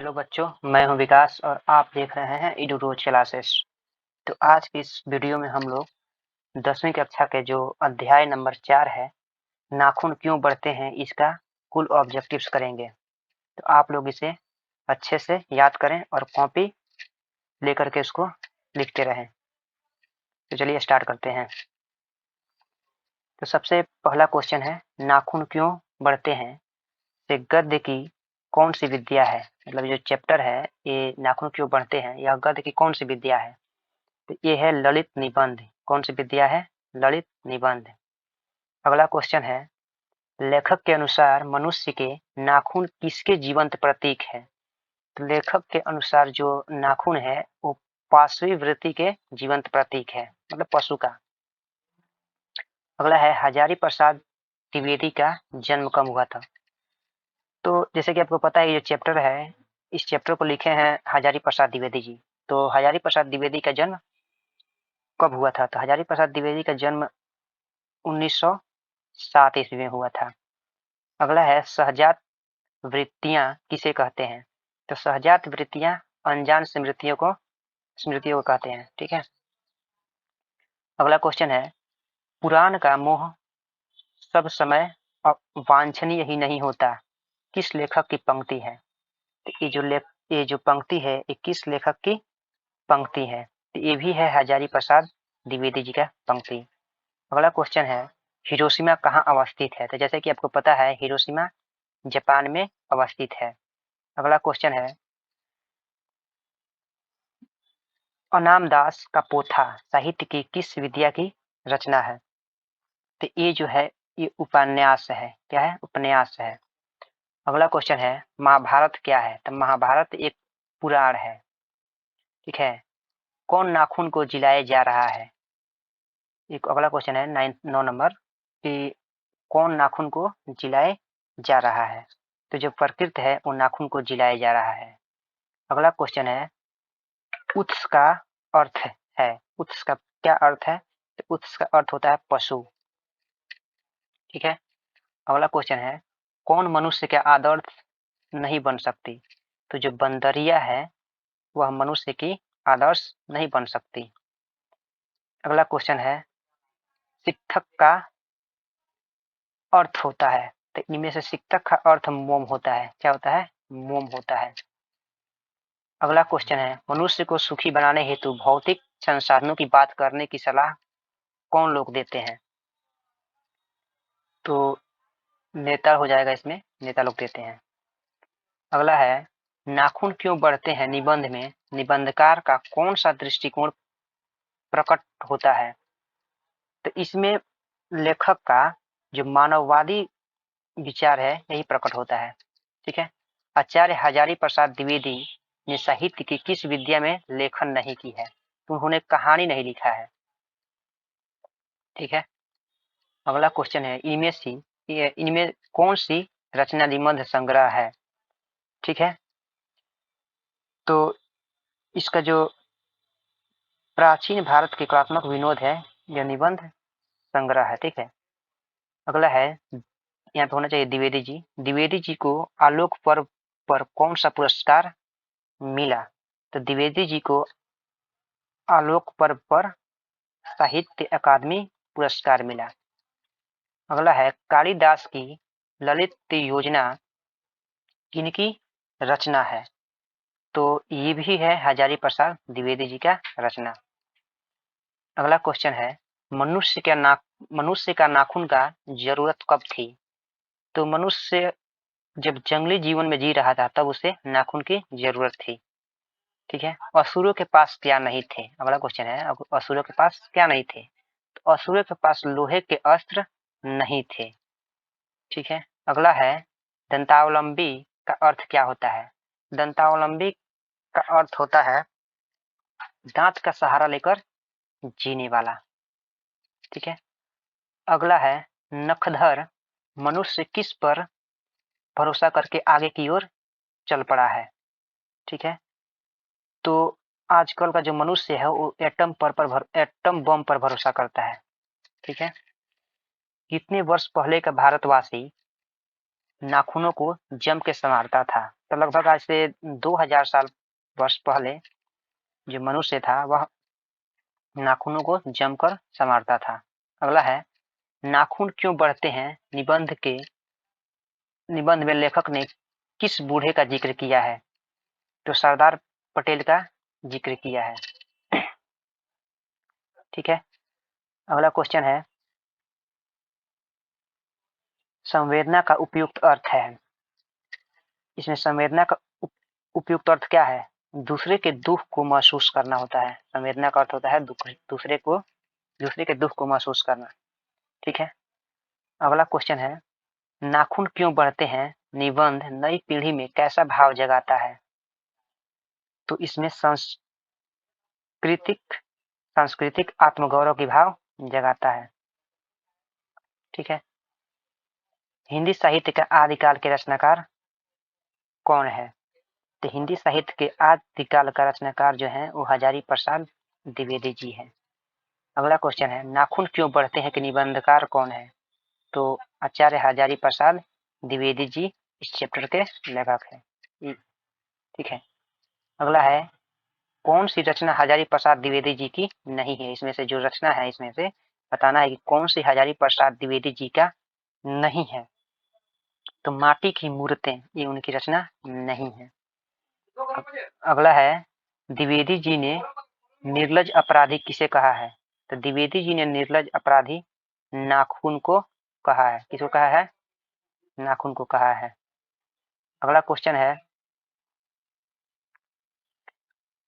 Hello बच्चों, मैं हूं विकास और आप देख रहे हैं इडू रोज क्लासेस। तो आज की इस वीडियो में हम लोग 10वीं कक्षा के जो अध्याय नंबर 4 है, नाखून क्यों बढ़ते हैं, इसका कुल ऑब्जेक्टिव्स करेंगे। तो आप लोग इसे अच्छे से याद करें और कॉपी लेकर के इसको लिखते रहें। तो चलिए स्टार्ट करते हैं। तो सबसे पहला क्वेश्चन है, नाखून क्यों बढ़ते हैं से गद्य की कौन सी विद्या है। मतलब जो चैप्टर है ये नाखून क्यों बढ़ते हैं, यह गद्य की कौन सी विद्या है। तो ये है ललित निबंध। कौन सी विद्या है? ललित निबंध। अगला क्वेश्चन है, लेखक के अनुसार मनुष्य के नाखून किसके जीवंत प्रतीक है। तो लेखक के अनुसार जो नाखून है वो पाशवी वृत्ति के जीवंत प्रतीक है, मतलब पशु का। अगला है, हजारी प्रसाद द्विवेदी का जन्म कब हुआ था। तो जैसे कि आपको पता है ये चैप्टर है, इस चैप्टर को लिखे हैं हजारी प्रसाद द्विवेदी जी। तो हजारी प्रसाद द्विवेदी का जन्म कब हुआ था। तो हजारी प्रसाद द्विवेदी का जन्म 1907 ईस्वी में हुआ था। अगला है, सहजात वृत्तियां किसे कहते हैं। तो सहजात वृत्तियां अनजान स्मृतियों को कहते हैं। ठीक है। अगला क्वेश्चन है, पुराण का मोह सब समय वांछनीय ही नहीं होता, किस लेखक की पंक्ति है। तो ये जो पंक्ति है ये किस लेखक की पंक्ति है। तो ये भी है हजारी प्रसाद द्विवेदी जी का पंक्ति। अगला क्वेश्चन है, हिरोशिमा कहाँ अवस्थित है। तो जैसे कि आपको पता है हिरोशिमा जापान में अवस्थित है। अगला क्वेश्चन है, अनामदास का पोथा साहित्य की किस विद्या की रचना है। तो ये जो है ये उपन्यास है। क्या है? उपन्यास है। अगला क्वेश्चन है, महाभारत क्या है। तो महाभारत एक पुराण है। ठीक है। कौन नाखून को जिलाया जा रहा है। एक अगला क्वेश्चन है 9 नंबर कि कौन नाखून को जिलाए जा रहा है। तो जो प्रकृत है वो नाखून को जिलाया जा रहा है। अगला क्वेश्चन है, उत्स का अर्थ है। उत्स का क्या अर्थ है। तो उत्स का अर्थ होता है पशु। ठीक है। अगला क्वेश्चन है, कौन मनुष्य के आदर्श नहीं बन सकती। तो जो बंदरिया है वह मनुष्य की आदर्श नहीं बन सकती। अगला क्वेश्चन है, शिक्षक का अर्थ होता है। तो इनमें से शिक्षक का अर्थ मोम होता है। क्या होता है? मोम होता है। अगला क्वेश्चन है, मनुष्य को सुखी बनाने हेतु भौतिक संसाधनों की बात करने की सलाह कौन लोग देते हैं। तो नेता हो जाएगा, इसमें नेता लोग देते हैं। अगला है, नाखून क्यों बढ़ते हैं निबंध में निबंधकार का कौन सा दृष्टिकोण प्रकट होता है। तो इसमें लेखक का जो मानववादी विचार है यही प्रकट होता है। ठीक है। आचार्य हजारी प्रसाद द्विवेदी ने साहित्य की किस विद्या में लेखन नहीं की है। तो उन्होंने कहानी नहीं लिखा है। ठीक है। अगला क्वेश्चन है, इनमें कौन सी रचना निबंध संग्रह है। ठीक है। तो इसका जो प्राचीन भारत के कलात्मक विनोद है यह निबंध संग्रह है। ठीक है। अगला है, यहाँ पे होना चाहिए द्विवेदी जी। द्विवेदी जी को आलोक पर्व पर कौन सा पुरस्कार मिला। तो द्विवेदी जी को आलोक पर्व पर साहित्य अकादमी पुरस्कार मिला। अगला है, कालिदास की ललित योजना किनकी रचना है। तो ये भी है हजारी प्रसाद द्विवेदी जी का रचना। अगला क्वेश्चन है, मनुष्य का नाखून का जरूरत कब थी। तो मनुष्य जब जंगली जीवन में जी रहा था तब उसे नाखून की जरूरत थी। ठीक है। असुरों के पास क्या नहीं थे। अगला क्वेश्चन है, असुरों के पास क्या नहीं थे। तो असुरों के पास लोहे के अस्त्र नहीं थे। ठीक है। अगला है, दंतावलंबी का अर्थ क्या होता है। दंतावलंबी का अर्थ होता है दांत का सहारा लेकर जीने वाला। ठीक है। अगला है, नखधर मनुष्य किस पर भरोसा करके आगे की ओर चल पड़ा है। ठीक है। तो आजकल का जो मनुष्य है वो एटम बम पर भरोसा करता है। ठीक है। कितने वर्ष पहले का भारतवासी नाखूनों को जम के संवारता था। तो लगभग आज से 2000 साल वर्ष पहले जो मनुष्य था वह नाखूनों को जमकर संवारता था। अगला है, नाखून क्यों बढ़ते हैं निबंध में लेखक ने किस बूढ़े का जिक्र किया है? तो सरदार पटेल का जिक्र किया है। ठीक है, अगला क्वेश्चन है, संवेदना का उपयुक्त अर्थ है। इसमें संवेदना का उपयुक्त अर्थ क्या है? दूसरे के दुख को महसूस करना होता है। संवेदना का अर्थ होता है दूसरे के दुख को महसूस करना। ठीक है, अगला क्वेश्चन है, नाखून क्यों बढ़ते हैं निबंध नई पीढ़ी में कैसा भाव जगाता है? तो इसमें सांस्कृतिक आत्मगौरव की भाव जगाता है। ठीक है, हिंदी साहित्य का आदिकाल के रचनाकार कौन है? तो हिंदी साहित्य के आदिकाल का रचनाकार जो है वो हजारी प्रसाद द्विवेदी जी है। अगला क्वेश्चन है, नाखून क्यों बढ़ते हैं कि निबंधकार कौन है? तो आचार्य हजारी प्रसाद द्विवेदी जी इस चैप्टर के लेखक है। ठीक है, अगला है, कौन सी रचना हजारी प्रसाद द्विवेदी जी की नहीं है? इसमें से जो रचना है इसमें से बताना है कि कौन सी हजारी प्रसाद द्विवेदी जी का नहीं है। तो माटी की मूर्तें ये उनकी रचना नहीं है। अगला है, द्विवेदी जी ने निर्लज अपराधी किसे कहा है? तो द्विवेदी जी ने निर्लज अपराधी नाखून को कहा है। किसको कहा है? नाखून को कहा है। अगला क्वेश्चन है,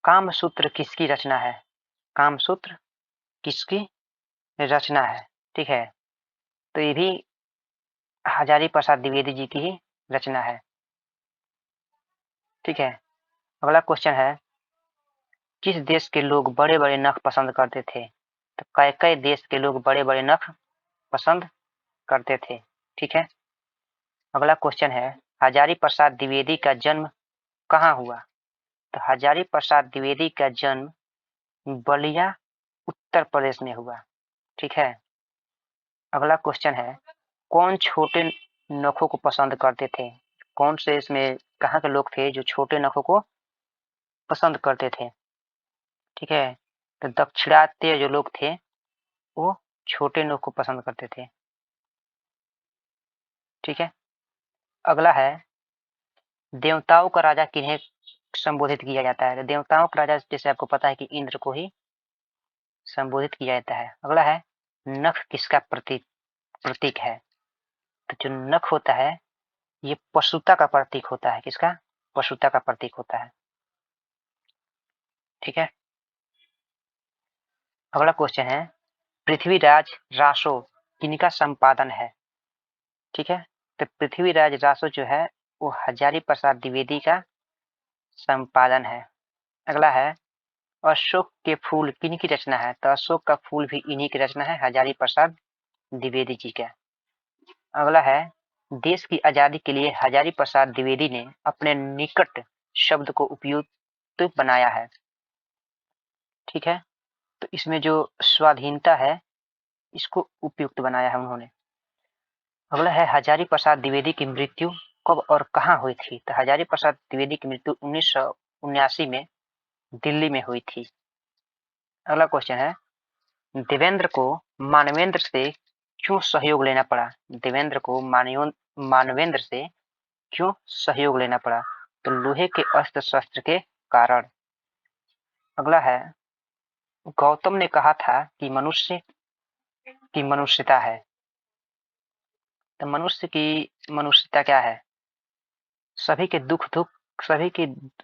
कामसूत्र किसकी रचना है? कामसूत्र किसकी रचना है? ठीक है, तो ये भी हजारी प्रसाद द्विवेदी जी की ही रचना है। ठीक है, अगला क्वेश्चन है, किस देश के लोग बड़े बड़े नख पसंद करते थे? तो कई देश के लोग बड़े बड़े नख पसंद करते थे। ठीक है, अगला क्वेश्चन है, हजारी प्रसाद द्विवेदी का जन्म कहाँ हुआ? तो हजारी प्रसाद द्विवेदी का जन्म बलिया उत्तर प्रदेश में हुआ। ठीक है, अगला क्वेश्चन है, कौन छोटे नखों को पसंद करते थे? कौन से इसमें कहाँ के लोग थे जो छोटे नखों को पसंद करते थे? ठीक है, तो दक्षिणात्य जो लोग थे वो छोटे नख को पसंद करते थे। ठीक है, अगला है, देवताओं का राजा किन्हें संबोधित किया जाता है? तो देवताओं का राजा जैसे आपको पता है कि इंद्र को ही संबोधित किया जाता है। अगला है, नख किसका प्रतीक है? तो जो नख होता है ये पशुता का प्रतीक होता है। किसका? पशुता का प्रतीक होता है। ठीक है, अगला क्वेश्चन है, पृथ्वीराज रासो किनका संपादन है? ठीक है, तो पृथ्वीराज रासो जो है वो हजारी प्रसाद द्विवेदी का संपादन है। अगला है, अशोक के फूल किनकी रचना है? तो अशोक का फूल भी इन्हीं की रचना है, हजारी प्रसाद द्विवेदी जी का। अगला है, देश की आजादी के लिए हजारी प्रसाद द्विवेदी ने अपने निकट शब्द को उपयुक्त बनाया है। ठीक है, तो इसमें जो स्वाधीनता है इसको उपयुक्त बनाया है उन्होंने। अगला है, हजारी प्रसाद द्विवेदी की मृत्यु कब और कहाँ हुई थी? तो हजारी प्रसाद द्विवेदी की मृत्यु 1979 में दिल्ली में हुई थी। अगला क्वेश्चन है, देवेंद्र को मानवेंद्र से क्यों सहयोग लेना पड़ा? देवेंद्र को मानवेंद्र से क्यों सहयोग लेना पड़ा? तो लोहे के अस्त्र शस्त्र के कारण। अगला है, गौतम ने कहा था कि मनुष्य की मनुष्यता है। तो मनुष्य की मनुष्यता क्या है? सभी के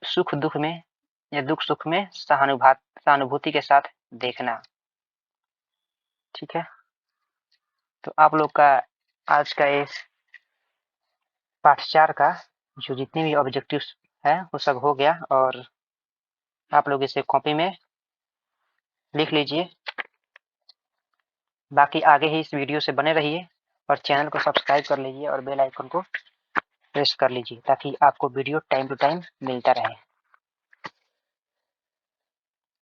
सुख दुख में या दुख सुख में सहानुभूति के साथ देखना। ठीक है, तो आप लोग का आज का इस पाठ 4 का जो जितने भी ऑब्जेक्टिव्स है वो सब हो गया और आप लोग इसे कॉपी में लिख लीजिए। बाकी आगे ही इस वीडियो से बने रहिए और चैनल को सब्सक्राइब कर लीजिए और बेल आइकन को प्रेस कर लीजिए ताकि आपको वीडियो टाइम टू टाइम मिलता रहे।